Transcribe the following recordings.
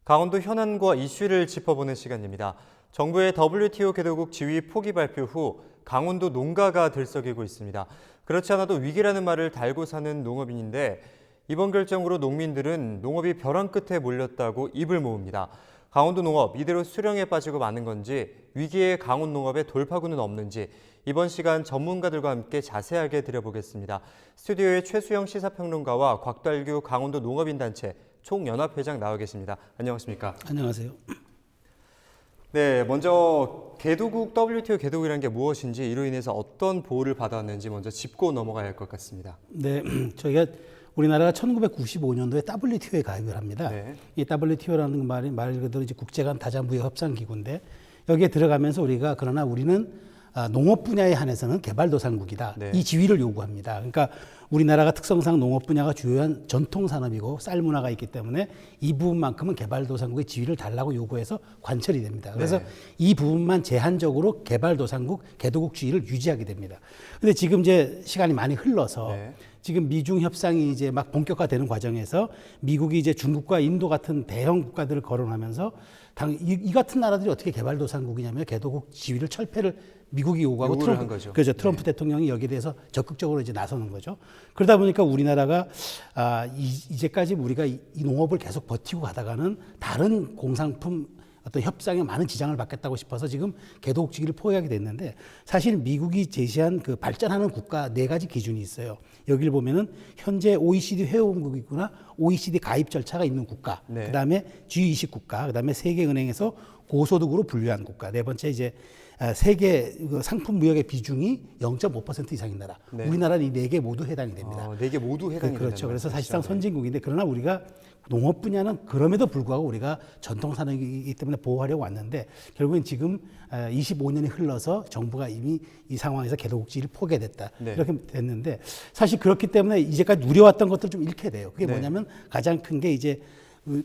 강원도 현안과 이슈를 짚어보는 시간입니다. 정부의 WTO 개도국 지위 포기 발표 후 강원도 농가가 들썩이고 있습니다. 그렇지 않아도 위기라는 말을 달고 사는 농업인인데 이번 결정으로 농민들은 농업이 벼랑 끝에 몰렸다고 입을 모읍니다. 강원도 농업 이대로 수령에 빠지고 마는 건지 위기의 강원 농업의 돌파구는 없는지 이번 시간 전문가들과 함께 자세하게 들여보겠습니다. 스튜디오에 최수영 시사평론가와 곽달규 강원도 농업인단체 총연합회장 나와 계십니다. 안녕하십니까? 안녕하세요. 네, 먼저 개도국 WTO 개도국이라는 게 무엇인지 이로 인해서 어떤 보호를 받아왔는지 먼저 짚고 넘어가야 할 것 같습니다. 네, 저희가 우리나라가 1995년도에 WTO에 가입을 합니다. 네. 이 WTO라는 말이 말 그대로 이제 국제간 다자무역 협상 기구인데 여기에 들어가면서 그러나 우리는 농업 분야에 한해서는 개발도상국이다. 네. 이 지위를 요구합니다. 그러니까 우리나라가 특성상 농업 분야가 주요한 전통 산업이고 쌀 문화가 있기 때문에 이 부분만큼은 개발도상국의 지위를 달라고 요구해서 관철이 됩니다. 그래서 네. 이 부분만 제한적으로 개발도상국, 개도국 지위를 유지하게 됩니다. 근데 지금 이제 시간이 많이 흘러서 네. 지금 미중 협상이 이제 막 본격화되는 과정에서 미국이 이제 중국과 인도 같은 대형 국가들을 거론하면서 이 같은 나라들이 어떻게 개발도상국이냐면 개도국 지위를 철폐를 미국이 요구하고 요구를 한 거죠. 그렇죠. 트럼프 대통령이 여기에 대해서 적극적으로 이제 나서는 거죠. 그러다 보니까 우리나라가 이제까지 우리가 이 농업을 계속 버티고 가다가는 다른 공산품 어떤 협상에 많은 지장을 받겠다고 싶어서 지금 개도국 지위를 포기하게 됐는데 사실 미국이 제시한 그 발전하는 국가 4가지 기준이 있어요. 여기를 보면은 현재 OECD 회원국이구나 OECD 가입 절차가 있는 국가, 네. 그다음에 G20 국가, 그다음에 세계은행에서 고소득으로 분류한 국가, 네 번째 이제 세계 상품 무역의 비중이 0.5% 이상인 나라. 네. 우리나라는 이 4개 모두 해당이 됩니다. 4개 모두 해당이 그렇죠. 그래서 된다는 사실상 말씀이시죠? 선진국인데 그러나 우리가 농업 분야는 그럼에도 불구하고 우리가 전통 산업이기 때문에 보호하려고 왔는데 결국엔 지금 25년이 흘러서 정부가 이미 이 상황에서 개도국지를 포기했다. 네. 이렇게 됐는데 사실 그렇기 때문에 이제까지 누려왔던 것들 좀 잃게 돼요. 그게 네. 뭐냐면 가장 큰 게 이제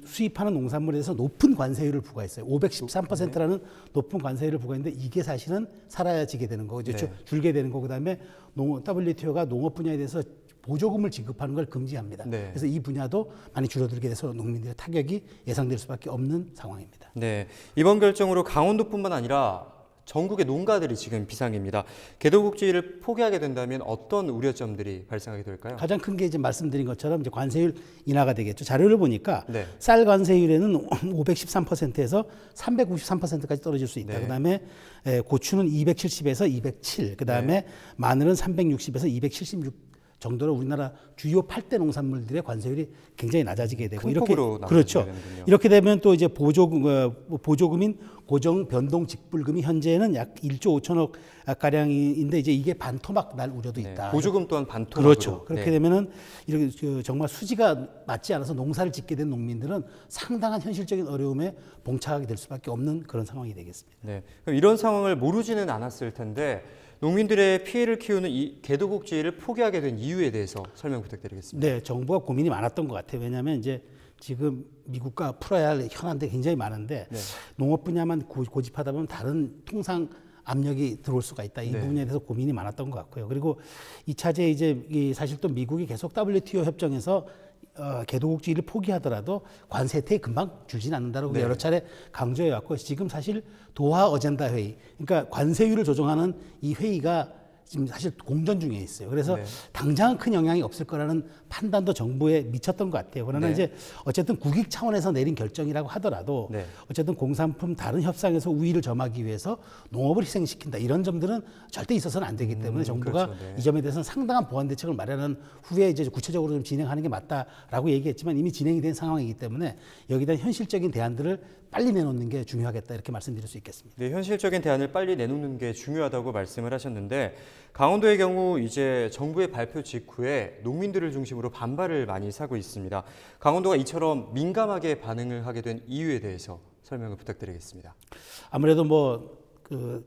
수입하는 농산물에 대해서 높은 관세율을 부과했어요. 513%라는 높은 관세율을 부과했는데 이게 사실은 사라지게 되는 거고 이제 네. 줄게 되는 거. 그다음에 WTO가 농업 분야에 대해서 보조금을 지급하는 걸 금지합니다. 네. 그래서 이 분야도 많이 줄어들게 돼서 농민들의 타격이 예상될 수밖에 없는 상황입니다. 네, 이번 결정으로 강원도뿐만 아니라 전국의 농가들이 지금 비상입니다. 개도국 지위를 포기하게 된다면 어떤 우려점들이 발생하게 될까요? 가장 큰 게 이제 말씀드린 것처럼 이제 관세율 인하가 되겠죠. 자료를 보니까 네. 쌀 관세율에는 513%에서 393%까지 떨어질 수 있다. 네. 그다음에 고추는 270에서 207. 그다음에 마늘은 360에서 276. 정도로 우리나라 주요 8대 농산물들의 관세율이 굉장히 낮아지게 되고 큰 이렇게 폭으로 그렇죠. 낮아지게 되는군요. 이렇게 되면 또 이제 보조금인 고정 변동 직불금이 현재는 약 1조 5천억 가량인데 이제 이게 반토막 날 우려도 네, 있다. 보조금 또한 반토막으로. 그렇죠. 그렇게 네. 되면은 이렇게 정말 수지가 맞지 않아서 농사를 짓게 된 농민들은 상당한 현실적인 어려움에 봉착하게 될 수밖에 없는 그런 상황이 되겠습니다. 네. 그럼 이런 상황을 모르지는 않았을 텐데 농민들의 피해를 키우는 이 개도국 지위를 포기하게 된 이유에 대해서 설명 부탁드리겠습니다. 네, 정부가 고민이 많았던 것 같아요. 왜냐하면 이제 지금 미국과 풀어야 할 현안들이 굉장히 많은데 네. 농업 분야만 고집하다 보면 다른 통상 압력이 들어올 수가 있다. 이 네. 부분에 대해서 고민이 많았던 것 같고요. 그리고 이 차제에 이제 사실 또 미국이 계속 WTO 협정에서 개도국 지위를 포기하더라도 관세 혜택이 금방 줄진 않는다라고 네. 여러 차례 강조해 왔고 지금 사실 도하 어젠다 회의, 그러니까 관세율을 조정하는 이 회의가 지금 사실 공전 중에 있어요. 그래서 네. 당장 큰 영향이 없을 거라는 판단도 정부에 미쳤던 것 같아요. 그러나 네. 이제 어쨌든 국익 차원에서 내린 결정이라고 하더라도 네. 어쨌든 공산품 다른 협상에서 우위를 점하기 위해서 농업을 희생시킨다. 이런 점들은 절대 있어서는 안 되기 때문에 정부가 그렇죠. 네. 이 점에 대해서는 상당한 보완 대책을 마련한 후에 이제 구체적으로 좀 진행하는 게 맞다라고 얘기했지만 이미 진행이 된 상황이기 때문에 여기에 대한 현실적인 대안들을 빨리 내놓는 게 중요하겠다 이렇게 말씀드릴 수 있겠습니다. 네, 현실적인 대안을 빨리 내놓는 게 중요하다고 말씀을 하셨는데 강원도의 경우 이제 정부의 발표 직후에 농민들을 중심으로 반발을 많이 사고 있습니다. 강원도가 이처럼 민감하게 반응을 하게 된 이유에 대해서 설명을 부탁드리겠습니다. 아무래도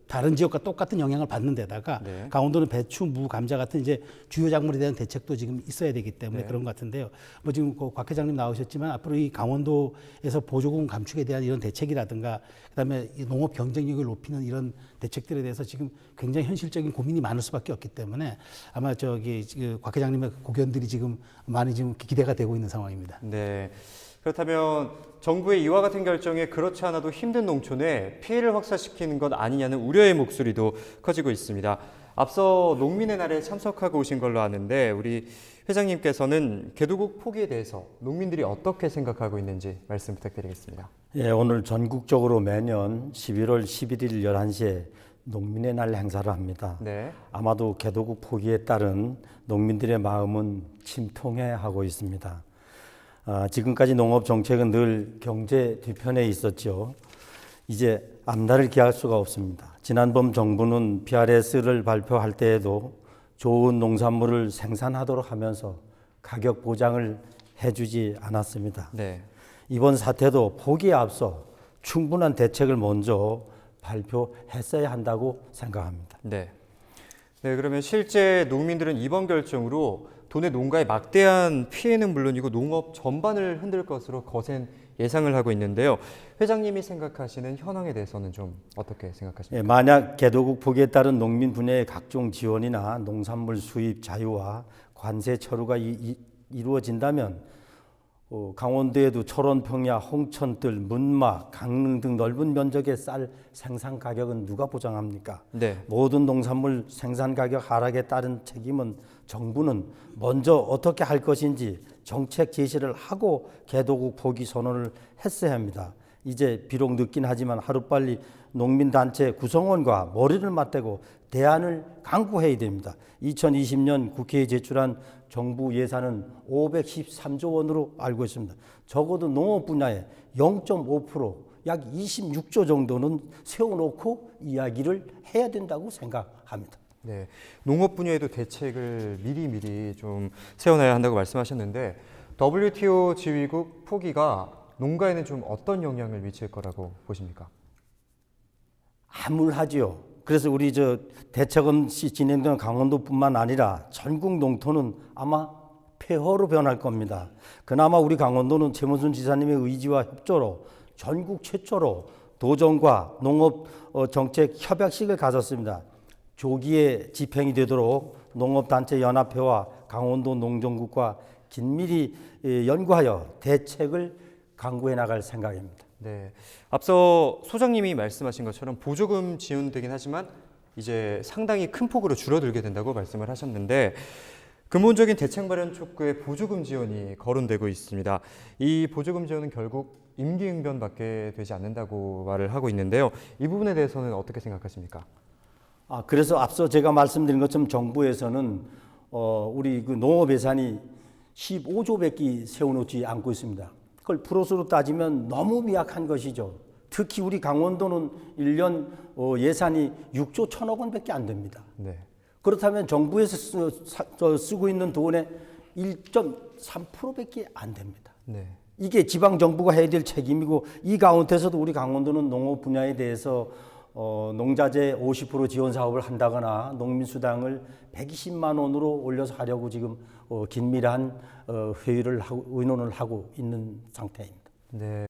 다른 지역과 똑같은 영향을 받는 데다가 네. 강원도는 배추, 무, 감자 같은 이제 주요 작물에 대한 대책도 지금 있어야 되기 때문에 네. 그런 것 같은데요. 지금 곽 회장님 나오셨지만 앞으로 이 강원도에서 보조금 감축에 대한 이런 대책이라든가 그다음에 이 농업 경쟁력을 높이는 이런 대책들에 대해서 지금 굉장히 현실적인 고민이 많을 수밖에 없기 때문에 아마 곽 회장님의 고견들이 지금 많이 지금 기대가 되고 있는 상황입니다. 네. 그렇다면 정부의 이와 같은 결정에 그렇지 않아도 힘든 농촌에 피해를 확산시키는 것 아니냐는 우려의 목소리도 커지고 있습니다. 앞서 농민의 날에 참석하고 오신 걸로 아는데 우리 회장님께서는 개도국 포기에 대해서 농민들이 어떻게 생각하고 있는지 말씀 부탁드리겠습니다. 예, 오늘 전국적으로 매년 11월 11일 11시에 농민의 날 행사를 합니다. 네. 아마도 개도국 포기에 따른 농민들의 마음은 침통해하고 있습니다. 지금까지 농업 정책은 늘 경제 뒤편에 있었죠. 이제 앞날을 기할 수가 없습니다. 지난번 정부는 PRS를 발표할 때에도 좋은 농산물을 생산하도록 하면서 가격 보장을 해주지 않았습니다. 네. 이번 사태도 포기에 앞서 충분한 대책을 먼저 발표했어야 한다고 생각합니다. 네. 네, 그러면 실제 농민들은 이번 결정으로 도내 농가의 막대한 피해는 물론이고 농업 전반을 흔들 것으로 거센 예상을 하고 있는데요. 회장님이 생각하시는 현황에 대해서는 좀 어떻게 생각하십니까? 예, 만약 개도국 포기에 따른 농민 분야의 각종 지원이나 농산물 수입 자유와 관세 철회가 이루어진다면 강원도에도 철원, 평야, 홍천들, 문마, 강릉 등 넓은 면적의 쌀 생산 가격은 누가 보장합니까? 네. 모든 농산물 생산 가격 하락에 따른 책임은 정부는 먼저 어떻게 할 것인지 정책 제시를 하고 개도국 포기 선언을 했어야 합니다. 이제 비록 늦긴 하지만 하루빨리 농민단체 구성원과 머리를 맞대고 대안을 강구해야 됩니다. 2020년 국회에 제출한 정부 예산은 513조 원으로 알고 있습니다. 적어도 농업 분야에 0.5%, 약 26조 정도는 세워놓고 이야기를 해야 된다고 생각합니다. 네, 농업 분야에도 대책을 미리 좀 세워놔야 한다고 말씀하셨는데 WTO 지휘국 포기가 농가에는 좀 어떤 영향을 미칠 거라고 보십니까? 암울하지요. 그래서 우리 대책은 진행되는 강원도뿐만 아니라 전국 농토는 아마 폐허로 변할 겁니다. 그나마 우리 강원도는 최문순 지사님의 의지와 협조로 전국 최초로 도정과 농업 정책 협약식을 가졌습니다. 조기에 집행이 되도록 농업단체 연합회와 강원도 농정국과 긴밀히 연구하여 대책을 강구해 나갈 생각입니다. 네, 앞서 소장님이 말씀하신 것처럼 보조금 지원되긴 하지만 이제 상당히 큰 폭으로 줄어들게 된다고 말씀을 하셨는데 근본적인 대책 마련 촉구에 보조금 지원이 거론되고 있습니다. 이 보조금 지원은 결국 임기응변밖에 되지 않는다고 말을 하고 있는데요. 이 부분에 대해서는 어떻게 생각하십니까? 그래서 앞서 제가 말씀드린 것처럼 정부에서는 우리 그 농업 예산이 15조밖에 세워놓지 않고 있습니다. 그걸 프로스로 따지면 너무 미약한 것이죠. 특히 우리 강원도는 1년 예산이 6조 1천억 원밖에 안 됩니다. 네. 그렇다면 정부에서 쓰고 있는 돈의 1.3%밖에 안 됩니다. 네. 이게 지방 정부가 해야 될 책임이고 이 가운데서도 우리 강원도는 농업 분야에 대해서 농자재 50% 지원 사업을 한다거나 농민수당을 120만 원으로 올려서 하려고 지금 긴밀한 회의를 하고 의논을 하고 있는 상태입니다. 네.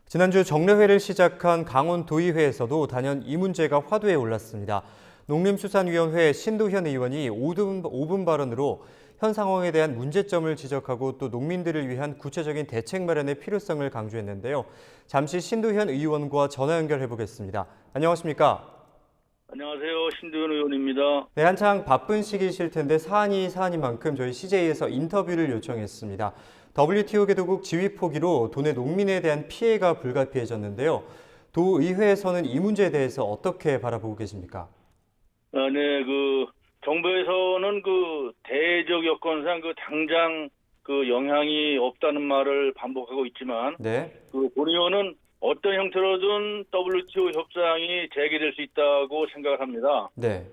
지난주 정례회를 시작한 강원도의회에서도 단연 이 문제가 화두에 올랐습니다. 농림수산위원회 신도현 의원이 5분 발언으로 현 상황에 대한 문제점을 지적하고 또 농민들을 위한 구체적인 대책 마련의 필요성을 강조했는데요. 잠시 신도현 의원과 전화 연결해 보겠습니다. 안녕하십니까? 안녕하세요. 신도현 의원입니다. 네, 한창 바쁜 시기실 텐데 사안인 만큼 저희 CJ에서 인터뷰를 요청했습니다. WTO 개도국 지위 포기로 도내 농민에 대한 피해가 불가피해졌는데요. 도의회에서는 이 문제에 대해서 어떻게 바라보고 계십니까? 네, 정부에서는 대적 여건상 당장 영향이 없다는 말을 반복하고 있지만, 네. 본 의원은 어떤 형태로든 WTO 협상이 재개될 수 있다고 생각을 합니다. 네.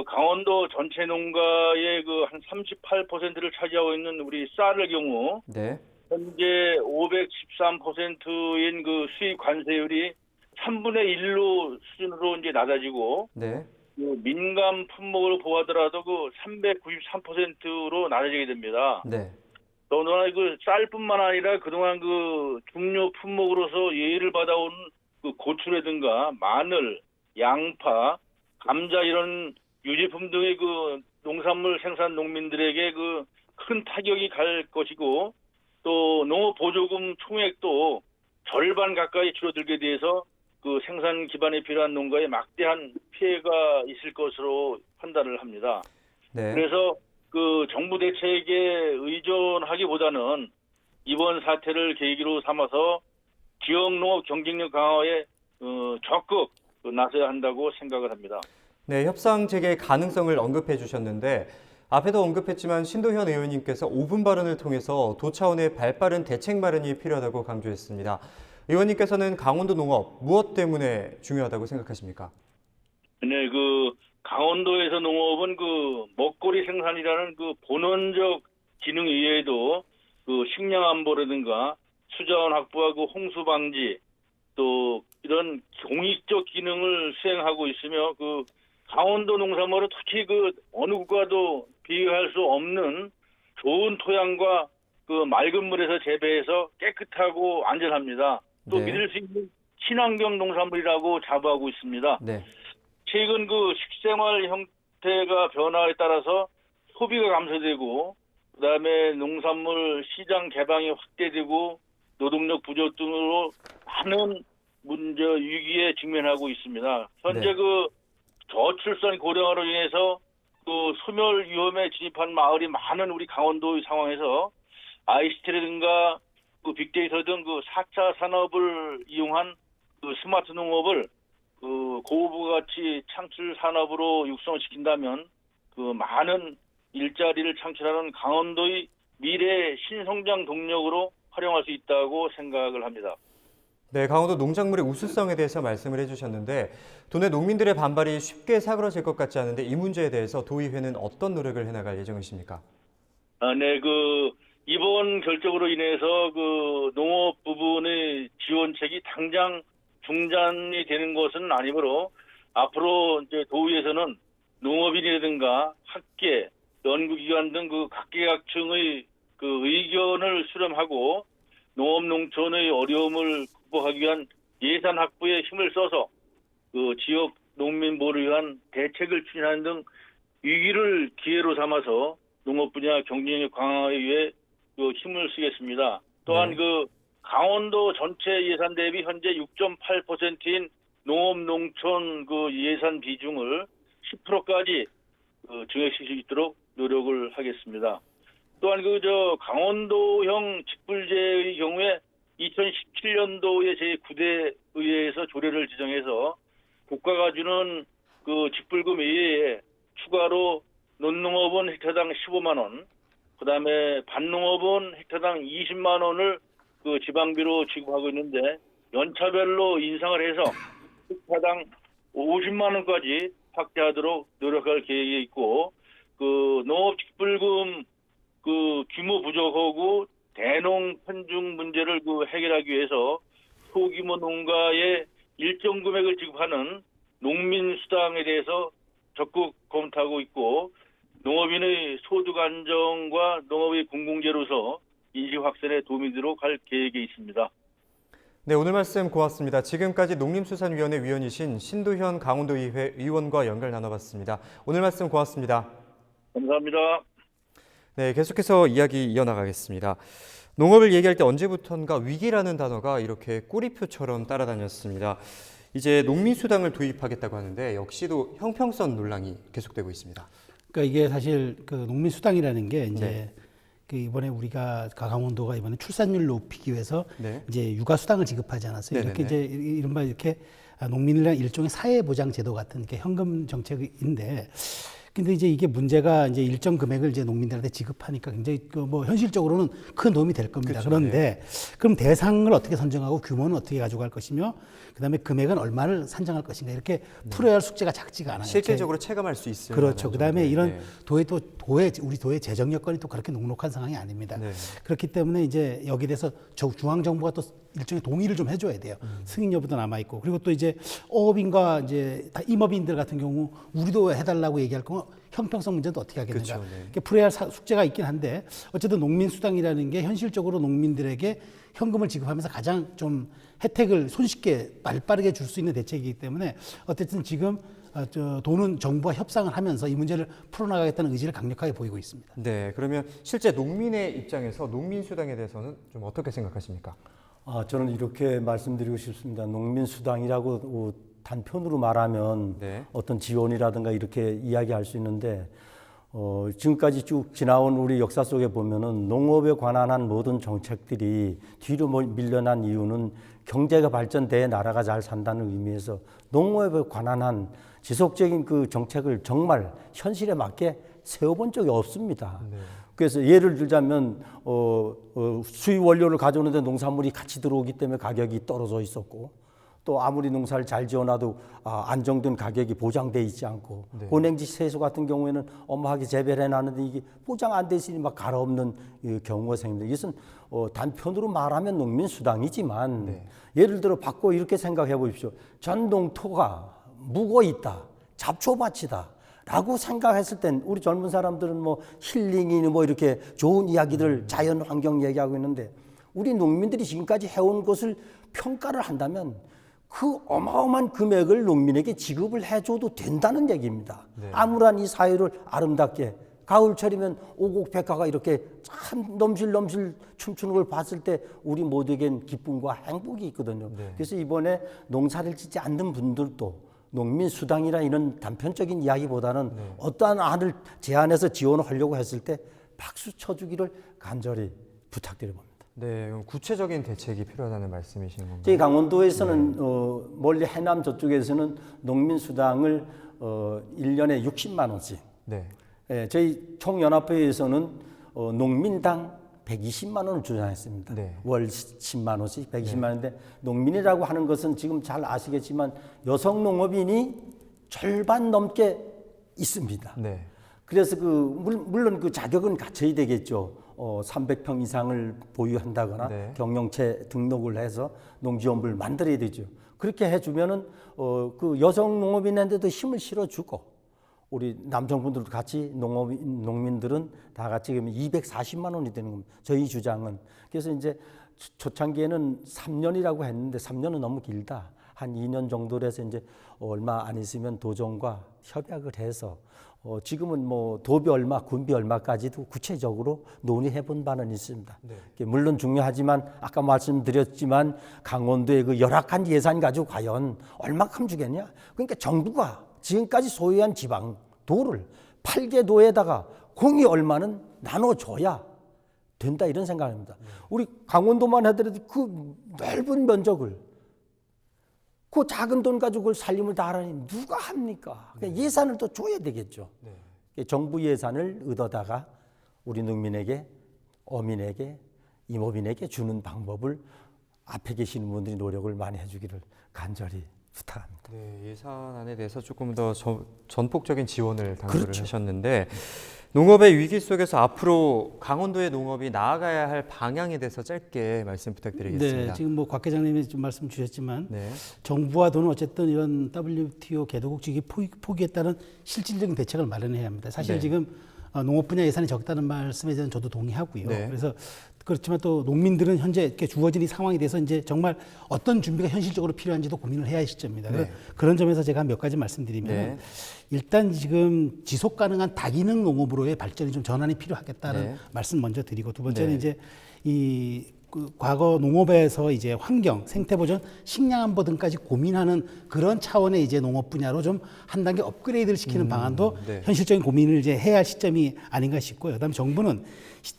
강원도 전체 농가의 한 38%를 차지하고 있는 우리 쌀의 경우, 네. 현재 513%인 수입 관세율이 3분의 1로 수준으로 이제 낮아지고, 네. 민감 품목을 보하더라도 393%로 낮아지게 됩니다. 네. 더군다나 쌀뿐만 아니라 그동안 중요 품목으로서 예의를 받아온 고추라든가 마늘, 양파, 감자 이런 유제품 등의 농산물 생산 농민들에게 큰 타격이 갈 것이고, 또 농업 보조금 총액도 절반 가까이 줄어들게 돼서 그 생산 기반에 필요한 농가에 막대한 피해가 있을 것으로 판단을 합니다. 네. 그래서 그 정부 대책에 의존하기보다는 이번 사태를 계기로 삼아서 지역 농업 경쟁력 강화에 적극 나서야 한다고 생각을 합니다. 네, 협상 재개 가능성을 언급해 주셨는데 앞에도 언급했지만 신도현 의원님께서 5분 발언을 통해서 도 차원의 발빠른 대책 마련이 필요하다고 강조했습니다. 의원님께서는 강원도 농업 무엇 때문에 중요하다고 생각하십니까? 네, 그 강원도에서 농업은 그 먹거리 생산이라는 그 본원적 기능 이외에도 그 식량 안보라든가 수자원 확보하고 홍수 방지 또 이런 공익적 기능을 수행하고 있으며 그 강원도 농산물은 특히 그 어느 국가도 비교할 수 없는 좋은 토양과 그 맑은 물에서 재배해서 깨끗하고 안전합니다. 또 네. 믿을 수 있는 친환경 농산물이라고 자부하고 있습니다. 네. 최근 그 식생활 형태가 변화에 따라서 소비가 감소되고 그다음에 농산물 시장 개방이 확대되고 노동력 부족 등으로 많은 문제 위기에 직면하고 있습니다. 현재 네. 그 저출산 고령화로 인해서 그 소멸 위험에 진입한 마을이 많은 우리 강원도의 상황에서 ICT라든가 그 빅데이터 등 그 4차 산업을 이용한 그 스마트 농업을 그 고부가 가치 창출 산업으로 육성시킨다면 그 많은 일자리를 창출하는 강원도의 미래 신성장 동력으로 활용할 수 있다고 생각을 합니다. 네, 강원도 농작물의 우수성에 대해서 말씀을 해주셨는데 도내 농민들의 반발이 쉽게 사그러질 것 같지 않은데 이 문제에 대해서 도의회는 어떤 노력을 해나갈 예정이십니까? 네, 그 이번 결정으로 인해서 그 농업 부분의 지원책이 당장 중단이 되는 것은 아니므로 앞으로 이제 도의에서는 농업인이라든가 학계, 연구기관 등 그 각계각층의 그 의견을 수렴하고 농업농촌의 어려움을 극복하기 위한 예산 확보에 힘을 써서 그 지역 농민 보호를 위한 대책을 추진하는 등 위기를 기회로 삼아서 농업 분야 경쟁력 강화에 위해 그 힘을 쓰겠습니다. 또한 네. 그 강원도 전체 예산 대비 현재 6.8%인 농업농촌 그 예산 비중을 10%까지 증액시킬 수 있도록 노력을 하겠습니다. 또한 강원도형 직불제의 경우에 2017년도에 제9대 의회에서 조례를 지정해서 국가가 주는 그 직불금 이외에 추가로 논농업은 헥타당 15만 원, 그다음에 밭농업은 헥타당 20만 원을 그 지방비로 지급하고 있는데 연차별로 인상을 해서 헥타당 50만 원까지 확대하도록 노력할 계획이 있고 그 농업 직불금 그 규모 부족하고 대농 편중 문제를 그 해결하기 위해서 소규모 농가에 일정 금액을 지급하는 농민 수당에 대해서 적극 검토하고 있고 농업인의 소득 안정과 농업의 공공재로서 인식 확산에 도움이 되도록 할 계획에 있습니다. 네, 오늘 말씀 고맙습니다. 지금까지 농림수산위원회 위원이신 신도현 강원도의회 의원과 연결 나눠봤습니다. 오늘 말씀 고맙습니다. 감사합니다. 네, 계속해서 이야기 이어나가겠습니다. 농업을 얘기할 때 언제부턴가 위기라는 단어가 이렇게 꼬리표처럼 따라다녔습니다. 이제 농민수당을 도입하겠다고 하는데 역시도 형평성 논란이 계속되고 있습니다. 그러니까 이게 사실 그 농민수당이라는 게 이제 네. 그 이번에 우리가 강원도가 이번에 출산율 높이기 위해서 네. 이제 육아수당을 지급하지 않았어요. 이렇게 네네네. 이제 이른바 이렇게 농민이랑 일종의 사회보장제도 같은 이렇게 현금 정책인데, 근데 이제 이게 문제가 이제 일정 금액을 이제 농민들한테 지급하니까 굉장히 그 뭐 현실적으로는 큰 도움이 될 겁니다. 그렇죠. 그런데 그럼 대상을 어떻게 선정하고 규모는 어떻게 가져갈 것이며, 그다음에 금액은 얼마를 산정할 것인가, 이렇게 풀어야 할 숙제가 작지가 않아요. 실질적으로 체감할 수 있을 그렇죠. 만한 그다음에 정도의, 이런 네. 우리 도의 재정 여건이 또 그렇게 녹록한 상황이 아닙니다. 네. 그렇기 때문에 이제 여기에 대해서 중앙 정부가 또 일종의 동의를 좀 해줘야 돼요. 승인 여부도 남아 있고, 그리고 또 이제 어업인과 이제 임업인들 같은 경우 우리도 해달라고 얘기할 경우 형평성 문제도 어떻게 하겠는가. 그렇죠. 네. 이렇게 풀어야 할 숙제가 있긴 한데, 어쨌든 농민수당이라는 게 현실적으로 농민들에게 현금을 지급하면서 가장 좀 혜택을 손쉽게 빠르게 줄 수 있는 대책이기 때문에 어쨌든 지금 도는 정부와 협상을 하면서 이 문제를 풀어나가겠다는 의지를 강력하게 보이고 있습니다. 네, 그러면 실제 농민의 입장에서 농민수당에 대해서는 좀 어떻게 생각하십니까? 저는 이렇게 말씀드리고 싶습니다. 농민수당이라고 단편으로 말하면 네. 어떤 지원이라든가 이렇게 이야기할 수 있는데 지금까지 쭉 지나온 우리 역사 속에 보면은 농업에 관한 한 모든 정책들이 뒤로 밀려난 이유는 경제가 발전돼 나라가 잘 산다는 의미에서 농업에 관한 한 지속적인 그 정책을 정말 현실에 맞게 세워본 적이 없습니다. 네. 그래서 예를 들자면 수입 원료를 가져오는데 농산물이 같이 들어오기 때문에 가격이 떨어져 있었고 또 아무리 농사를 잘 지어놔도 안정된 가격이 보장돼 있지 않고 네. 혼행지 채소 같은 경우에는 엄하게 재배를 해놨는데 이게 보장 안 돼 있으니 막 갈아엎는 경우가 생깁니다. 이것은 단편으로 말하면 농민수당이지만 네. 예를 들어 바꿔 이렇게 생각해 보십시오. 전동토가 묵어 있다, 잡초밭이다. 라고 생각했을 땐 우리 젊은 사람들은 뭐 힐링이니 뭐 이렇게 좋은 이야기들 자연 환경 얘기하고 있는데 우리 농민들이 지금까지 해온 것을 평가를 한다면 그 어마어마한 금액을 농민에게 지급을 해줘도 된다는 얘기입니다. 네. 암울한 이 사회를 아름답게 가을철이면 오곡백화가 이렇게 참 넘실넘실 춤추는 걸 봤을 때 우리 모두에겐 기쁨과 행복이 있거든요. 네. 그래서 이번에 농사를 짓지 않는 분들도 농민수당이나 이런 단편적인 이야기보다는 어떠한 안을 제안해서 지원을 하려고 했을 때 박수 쳐주기를 간절히 부탁드려봅니다. 네, 그럼 구체적인 대책이 필요하다는 말씀이신 건가요? 저희 강원도에서는 멀리 해남 저쪽에서는 농민수당을 1년에 60만 원씩 네. 저희 총연합회에서는 농민당 120만 원을 주장했습니다. 네. 월 10만 원씩 120만 원인데 농민이라고 하는 것은 지금 잘 아시겠지만 여성 농업인이 절반 넘게 있습니다. 네. 그래서 물론 그 자격은 갖춰야 되겠죠. 300평 이상을 보유한다거나 네. 경영체 등록을 해서 농지원부를 만들어야 되죠. 그렇게 해주면은 그 여성 농업인한테도 힘을 실어주고 우리 남성분들도 같이 농민들은 다 같이 그러면 240만 원이 되는 겁니다. 저희 주장은. 그래서 이제 초창기에는 3년이라고 했는데 3년은 너무 길다. 한 2년 정도로 해서 이제 얼마 안 있으면 도정과 협약을 해서 지금은 뭐 도비 얼마, 군비 얼마까지도 구체적으로 논의해 본 바는 있습니다. 네. 물론 중요하지만 아까 말씀드렸지만 강원도의 그 열악한 예산 가지고 과연 얼마큼 주겠냐? 그러니까 정부가 지금까지 소유한 지방 도를 8개 도에다가 공이 얼마는 나눠줘야 된다 이런 생각입니다. 우리 강원도만 하더라도 그 넓은 면적을 그 작은 돈 가지고 그걸 살림을 다 하라니 누가 합니까? 그러니까 예산을 또 줘야 되겠죠. 정부 예산을 얻어다가 우리 농민에게, 어민에게, 임업인에게 주는 방법을 앞에 계시는 분들이 노력을 많이 해주기를 간절히 부탁합니다. 네, 예산안에 대해서 조금 더 전폭적인 지원을 당부를 그렇죠. 하셨는데 농업의 위기 속에서 앞으로 강원도의 농업이 나아가야 할 방향에 대해서 짧게 말씀 부탁드리겠습니다. 네, 지금 뭐 곽 회장님이 좀 말씀 주셨지만 네. 정부와 도는 어쨌든 이런 WTO 개도국 지기 포기에 따른 실질적인 대책을 마련해야 합니다. 사실 네. 지금 농업 분야 예산이 적다는 말씀에 대해서는 저도 동의하고요. 네. 그래서 그렇지만 또 농민들은 현재 이렇게 주어진 이 상황에 대해서 이제 정말 어떤 준비가 현실적으로 필요한지도 고민을 해야 할 시점입니다. 네. 그런 점에서 제가 몇 가지 말씀드리면 네. 일단 지금 지속 가능한 다기능 농업으로의 발전이 좀 전환이 필요하겠다는 네. 말씀 먼저 드리고 두 번째는 네. 이제 그 과거 농업에서 이제 환경, 생태보전, 식량안보 등까지 고민하는 그런 차원의 이제 농업 분야로 좀 한 단계 업그레이드를 시키는 방안도 네. 현실적인 고민을 이제 해야 할 시점이 아닌가 싶고요. 그다음에 정부는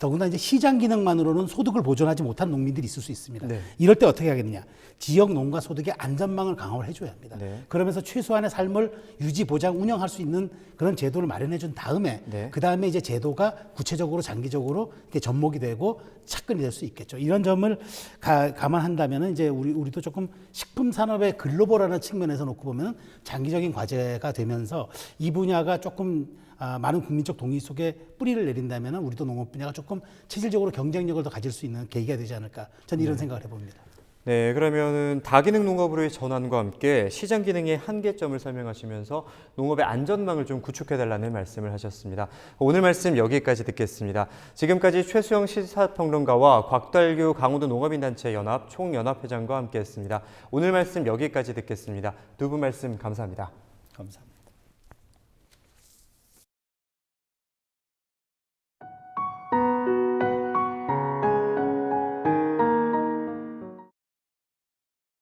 더구나 이제 시장 기능만으로는 소득을 보존하지 못하는 농민들이 있을 수 있습니다. 네. 이럴 때 어떻게 하겠느냐? 지역 농가 소득의 안전망을 강화를 해줘야 합니다. 네. 그러면서 최소한의 삶을 유지, 보장, 운영할 수 있는 그런 제도를 마련해 준 다음에 네. 그 다음에 이제 제도가 구체적으로 장기적으로 이렇게 접목이 되고 착근이 될 수 있겠죠. 이런 점을 감안한다면 이제 우리도 조금 식품 산업의 글로벌하는 측면에서 놓고 보면 장기적인 과제가 되면서 이 분야가 조금 많은 국민적 동의 속에 뿌리를 내린다면 우리도 농업 분야가 조금 체질적으로 경쟁력을 더 가질 수 있는 계기가 되지 않을까 저는 이런 생각을 해봅니다. 네, 그러면은 다기능 농업으로의 전환과 함께 시장 기능의 한계점을 설명하시면서 농업의 안전망을 좀 구축해달라는 말씀을 하셨습니다. 오늘 말씀 여기까지 듣겠습니다. 지금까지 최수영 시사평론가와 곽달규 강원도 농업인단체 연합 총연합회장과 함께했습니다. 오늘 말씀 여기까지 듣겠습니다. 두 분 말씀 감사합니다. 감사합니다.